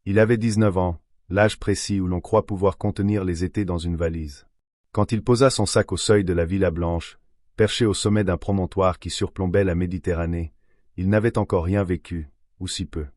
Il avait 19 ans, l'âge précis où l'on croit pouvoir contenir les étés dans une valise. Quand il posa son sac au seuil de la Villa Blanche, perché au sommet d'un promontoire qui surplombait la Méditerranée, il n'avait encore rien vécu, ou si peu.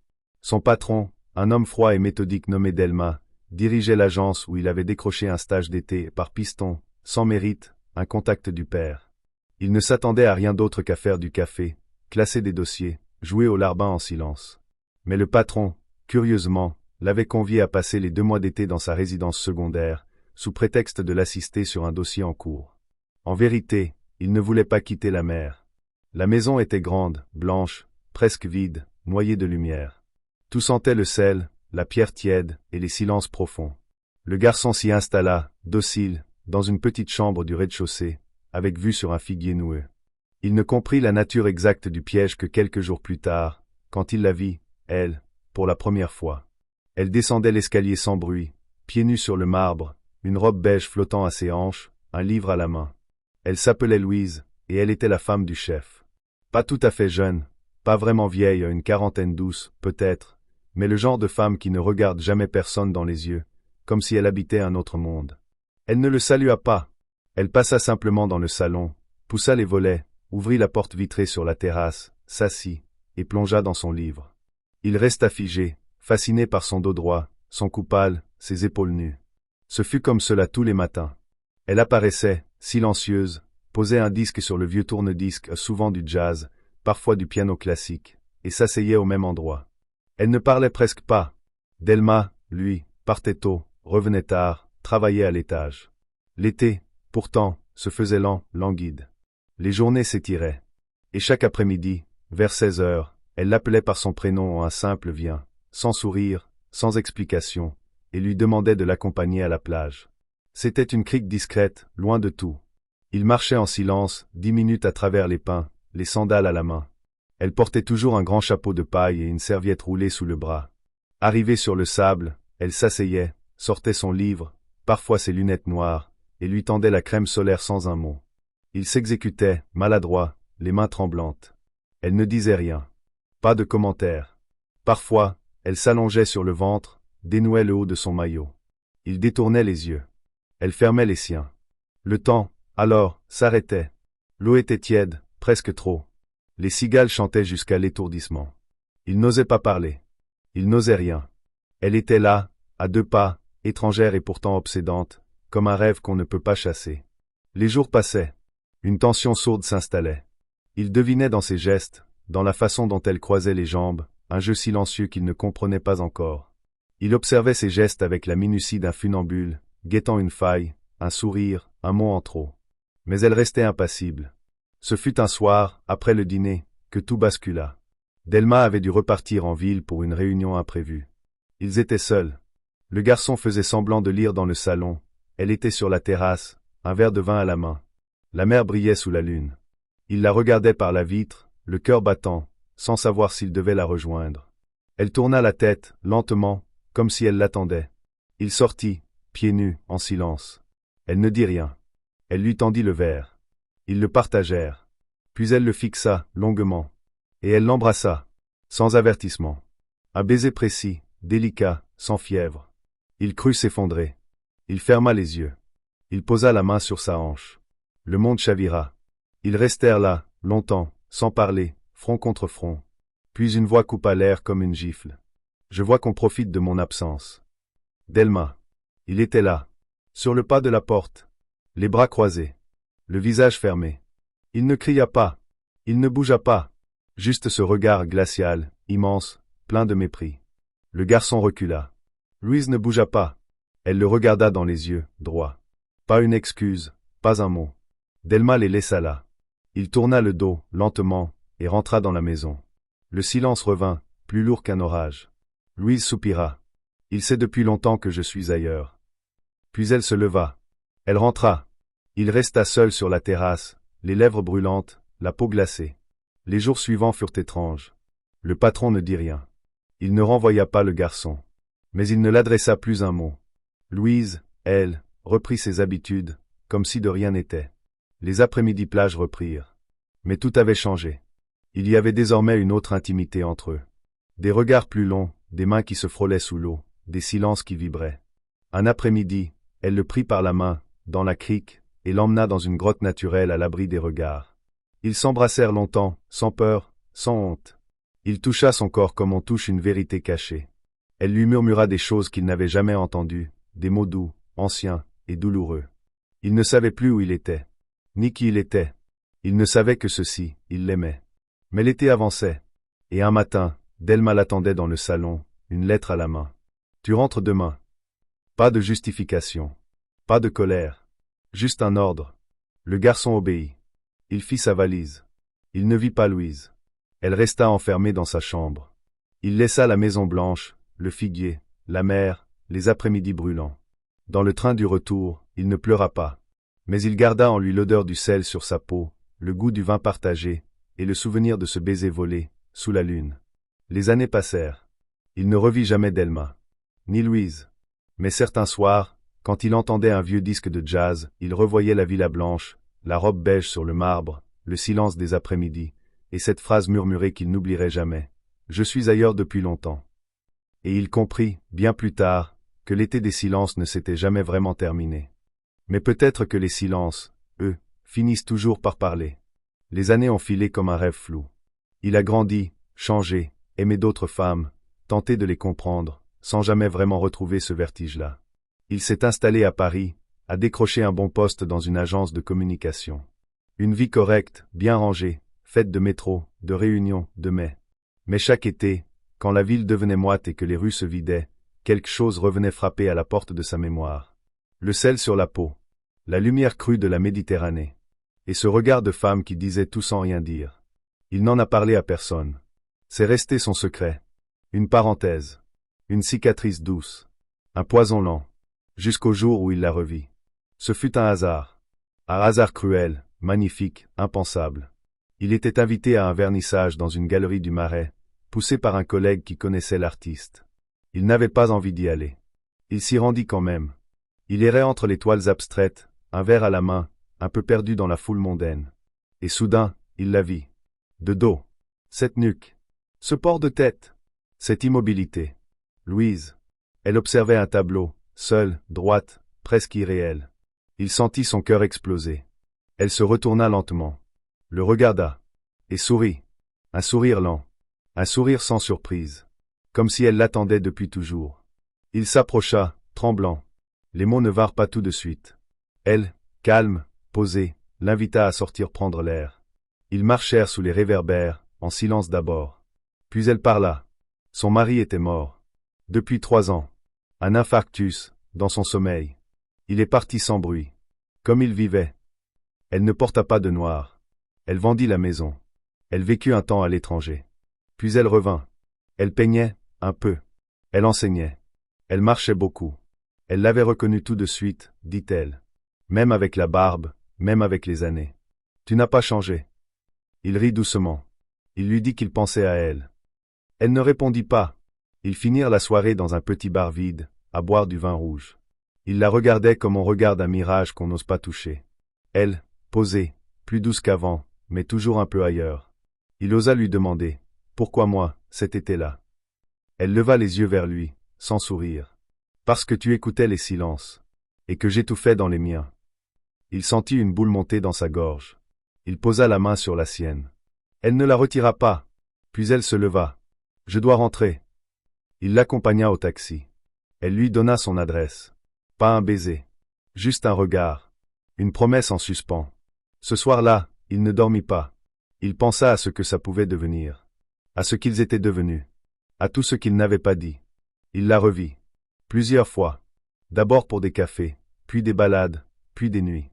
Son patron, un homme froid et méthodique nommé Delma, dirigeait l'agence où il avait décroché un stage d'été par piston, sans mérite, un contact du père. Il ne s'attendait à rien d'autre qu'à faire du café, classer des dossiers, jouer au larbin en silence. Mais le patron, curieusement, l'avait convié à passer les 2 mois d'été dans sa résidence secondaire, sous prétexte de l'assister sur un dossier en cours. En vérité, il ne voulait pas quitter la mer. La maison était grande, blanche, presque vide, noyée de lumière. Tout sentait le sel, la pierre tiède et les silences profonds. Le garçon s'y installa, docile, dans une petite chambre du rez-de-chaussée, avec vue sur un figuier noueux. Il ne comprit la nature exacte du piège que quelques jours plus tard, quand il la vit, elle, pour la première fois. Elle descendait l'escalier sans bruit, pieds nus sur le marbre, une robe beige flottant à ses hanches, un livre à la main. Elle s'appelait Louise, et elle était la femme du chef. Pas tout à fait jeune, pas vraiment vieille, une quarantaine douce, peut-être, mais le genre de femme qui ne regarde jamais personne dans les yeux, comme si elle habitait un autre monde. Elle ne le salua pas. Elle passa simplement dans le salon, poussa les volets, ouvrit la porte vitrée sur la terrasse, s'assit, et plongea dans son livre. Il resta figé, fasciné par son dos droit, son cou pâle, ses épaules nues. Ce fut comme cela tous les matins. Elle apparaissait, silencieuse, posait un disque sur le vieux tourne-disque, souvent du jazz, parfois du piano classique, et s'asseyait au même endroit. Elle ne parlait presque pas. Delma, lui, partait tôt, revenait tard, travaillait à l'étage. L'été, pourtant, se faisait lent, languide. Les journées s'étiraient. Et chaque après-midi, vers 16 heures, elle l'appelait par son prénom en un simple viens, sans sourire, sans explication, et lui demandait de l'accompagner à la plage. C'était une crique discrète, loin de tout. Il marchait en silence, 10 minutes à travers les pins, les sandales à la main. Elle portait toujours un grand chapeau de paille et une serviette roulée sous le bras. Arrivée sur le sable, elle s'asseyait, sortait son livre, parfois ses lunettes noires, et lui tendait la crème solaire sans un mot. Il s'exécutait, maladroit, les mains tremblantes. Elle ne disait rien. Pas de commentaires. Parfois, elle s'allongeait sur le ventre, dénouait le haut de son maillot. Il détournait les yeux. Elle fermait les siens. Le temps, alors, s'arrêtait. L'eau était tiède, presque trop. Les cigales chantaient jusqu'à l'étourdissement. Il n'osait pas parler. Il n'osait rien. Elle était là, à 2 pas, étrangère et pourtant obsédante, comme un rêve qu'on ne peut pas chasser. Les jours passaient. Une tension sourde s'installait. Il devinait dans ses gestes, dans la façon dont elle croisait les jambes, un jeu silencieux qu'il ne comprenait pas encore. Il observait ses gestes avec la minutie d'un funambule, guettant une faille, un sourire, un mot en trop. Mais elle restait impassible. Ce fut un soir, après le dîner, que tout bascula. Delma avait dû repartir en ville pour une réunion imprévue. Ils étaient seuls. Le garçon faisait semblant de lire dans le salon. Elle était sur la terrasse, un verre de vin à la main. La mer brillait sous la lune. Il la regardait par la vitre, le cœur battant, sans savoir s'il devait la rejoindre. Elle tourna la tête, lentement, comme si elle l'attendait. Il sortit, pieds nus, en silence. Elle ne dit rien. Elle lui tendit le verre. Ils le partagèrent. Puis elle le fixa, longuement. Et elle l'embrassa, sans avertissement. Un baiser précis, délicat, sans fièvre. Il crut s'effondrer. Il ferma les yeux. Il posa la main sur sa hanche. Le monde chavira. Ils restèrent là, longtemps, sans parler, front contre front. Puis une voix coupa l'air comme une gifle. Je vois qu'on profite de mon absence. Delma. Il était là, sur le pas de la porte, les bras croisés, le visage fermé. Il ne cria pas, il ne bougea pas, juste ce regard glacial, immense, plein de mépris. Le garçon recula. Louise ne bougea pas. Elle le regarda dans les yeux, droit. Pas une excuse, pas un mot. Delma les laissa là. Il tourna le dos, lentement, et rentra dans la maison. Le silence revint, plus lourd qu'un orage. Louise soupira. Il sait depuis longtemps que je suis ailleurs. Puis elle se leva. Elle rentra. Il resta seul sur la terrasse, les lèvres brûlantes, la peau glacée. Les jours suivants furent étranges. Le patron ne dit rien. Il ne renvoya pas le garçon. Mais il ne l'adressa plus un mot. Louise, elle, reprit ses habitudes, comme si de rien n'était. Les après-midi plages reprirent. Mais tout avait changé. Il y avait désormais une autre intimité entre eux. Des regards plus longs, des mains qui se frôlaient sous l'eau, des silences qui vibraient. Un après-midi, elle le prit par la main, dans la crique, et l'emmena dans une grotte naturelle à l'abri des regards. Ils s'embrassèrent longtemps, sans peur, sans honte. Il toucha son corps comme on touche une vérité cachée. Elle lui murmura des choses qu'il n'avait jamais entendues, des mots doux, anciens et douloureux. Il ne savait plus où il était, ni qui il était. Il ne savait que ceci, il l'aimait. Mais l'été avançait. Et un matin, Delma l'attendait dans le salon, une lettre à la main. « Tu rentres demain. » Pas de justification. Pas de colère. Juste un ordre. Le garçon obéit. Il fit sa valise. Il ne vit pas Louise. Elle resta enfermée dans sa chambre. Il laissa la maison blanche, le figuier, la mer, les après-midi brûlants. Dans le train du retour, il ne pleura pas. Mais il garda en lui l'odeur du sel sur sa peau, le goût du vin partagé, et le souvenir de ce baiser volé, sous la lune. Les années passèrent. Il ne revit jamais Delma. Ni Louise. Mais certains soirs, quand il entendait un vieux disque de jazz, il revoyait la Villa Blanche, la robe beige sur le marbre, le silence des après-midi, et cette phrase murmurée qu'il n'oublierait jamais. « Je suis ailleurs depuis longtemps. » Et il comprit, bien plus tard, que l'été des silences ne s'était jamais vraiment terminé. Mais peut-être que les silences, eux, finissent toujours par parler. Les années ont filé comme un rêve flou. Il a grandi, changé, aimé d'autres femmes, tenté de les comprendre, sans jamais vraiment retrouver ce vertige-là. Il s'est installé à Paris, a décroché un bon poste dans une agence de communication. Une vie correcte, bien rangée, faite de métro, de réunions, de mets. Mais chaque été, quand la ville devenait moite et que les rues se vidaient, quelque chose revenait frapper à la porte de sa mémoire. Le sel sur la peau, la lumière crue de la Méditerranée, et ce regard de femme qui disait tout sans rien dire. Il n'en a parlé à personne. C'est resté son secret. Une parenthèse. Une cicatrice douce. Un poison lent. Jusqu'au jour où il la revit. Ce fut un hasard. Un hasard cruel, magnifique, impensable. Il était invité à un vernissage dans une galerie du Marais, poussé par un collègue qui connaissait l'artiste. Il n'avait pas envie d'y aller. Il s'y rendit quand même. Il errait entre les toiles abstraites, un verre à la main, un peu perdu dans la foule mondaine. Et soudain, il la vit. De dos. Cette nuque. Ce port de tête. Cette immobilité. Louise. Elle observait un tableau, seule, droite, presque irréelle. Il sentit son cœur exploser. Elle se retourna lentement. Le regarda. Et sourit. Un sourire lent. Un sourire sans surprise. Comme si elle l'attendait depuis toujours. Il s'approcha, tremblant. Les mots ne vinrent pas tout de suite. Elle, calme, posée, l'invita à sortir prendre l'air. Ils marchèrent sous les réverbères, en silence d'abord. Puis elle parla. Son mari était mort. Depuis 3 ans. Un infarctus, dans son sommeil. Il est parti sans bruit. Comme il vivait. Elle ne porta pas de noir. Elle vendit la maison. Elle vécut un temps à l'étranger. Puis elle revint. Elle peignait, un peu. Elle enseignait. Elle marchait beaucoup. Elle l'avait reconnu tout de suite, dit-elle. Même avec la barbe, même avec les années. Tu n'as pas changé. Il rit doucement. Il lui dit qu'il pensait à elle. Elle ne répondit pas. Ils finirent la soirée dans un petit bar vide, à boire du vin rouge. Il la regardait comme on regarde un mirage qu'on n'ose pas toucher. Elle, posée, plus douce qu'avant, mais toujours un peu ailleurs. Il osa lui demander « Pourquoi moi, cet été-là » Elle leva les yeux vers lui, sans sourire. « Parce que tu écoutais les silences, et que j'étouffais dans les miens. » Il sentit une boule monter dans sa gorge. Il posa la main sur la sienne. Elle ne la retira pas. Puis elle se leva. « Je dois rentrer. » Il l'accompagna au taxi. Elle lui donna son adresse. Pas un baiser. Juste un regard. Une promesse en suspens. Ce soir-là, il ne dormit pas. Il pensa à ce que ça pouvait devenir. À ce qu'ils étaient devenus. À tout ce qu'ils n'avaient pas dit. Il la revit. Plusieurs fois. D'abord pour des cafés, puis des balades, puis des nuits.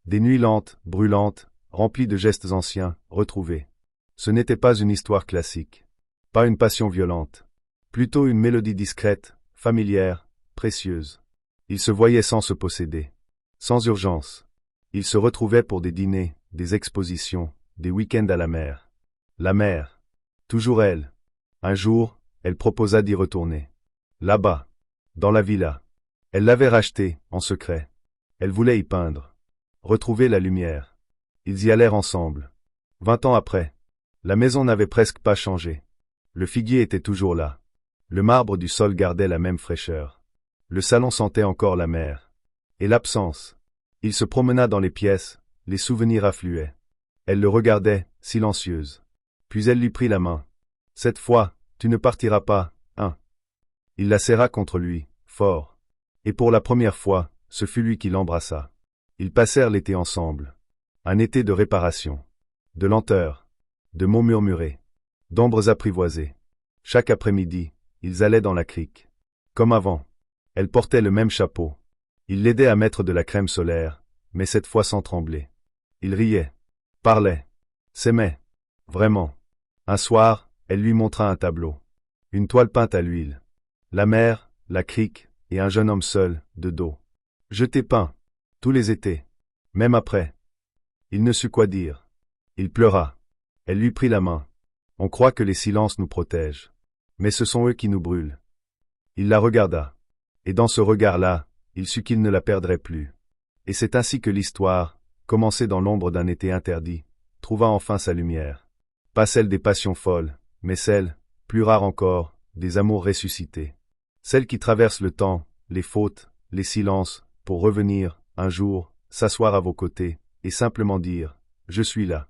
Des nuits lentes, brûlantes, remplies de gestes anciens, retrouvés. Ce n'était pas une histoire classique. Pas une passion violente. Plutôt une mélodie discrète, familière, précieuse. Ils se voyaient sans se posséder. Sans urgence. Ils se retrouvaient pour des dîners, des expositions, des week-ends à la mer. La mer. Toujours elle. Un jour, elle proposa d'y retourner. Là-bas. Dans la villa. Elle l'avait rachetée, en secret. Elle voulait y peindre. Retrouver la lumière. Ils y allèrent ensemble. 20 ans après. La maison n'avait presque pas changé. Le figuier était toujours là. Le marbre du sol gardait la même fraîcheur. Le salon sentait encore la mer. Et l'absence. Il se promena dans les pièces, les souvenirs affluaient. Elle le regardait, silencieuse. Puis elle lui prit la main. Cette fois, tu ne partiras pas, hein. Il la serra contre lui, fort. Et pour la première fois, ce fut lui qui l'embrassa. Ils passèrent l'été ensemble. Un été de réparation. De lenteur. De mots murmurés. D'ombres apprivoisées. Chaque après-midi, ils allaient dans la crique. Comme avant. Elle portait le même chapeau. Il l'aidait à mettre de la crème solaire, mais cette fois sans trembler. Ils riaient. Parlaient. S'aimaient. Vraiment. Un soir, elle lui montra un tableau. Une toile peinte à l'huile. La mer, la crique, et un jeune homme seul, de dos. Je t'ai peint. Tous les étés. Même après. Il ne sut quoi dire. Il pleura. Elle lui prit la main. On croit que les silences nous protègent. Mais ce sont eux qui nous brûlent. Il la regarda. Et dans ce regard-là, il sut qu'il ne la perdrait plus. Et c'est ainsi que l'histoire, commencée dans l'ombre d'un été interdit, trouva enfin sa lumière. Pas celle des passions folles, mais celle, plus rare encore, des amours ressuscités. Celle qui traverse le temps, les fautes, les silences, pour revenir, un jour, s'asseoir à vos côtés, et simplement dire « Je suis là ».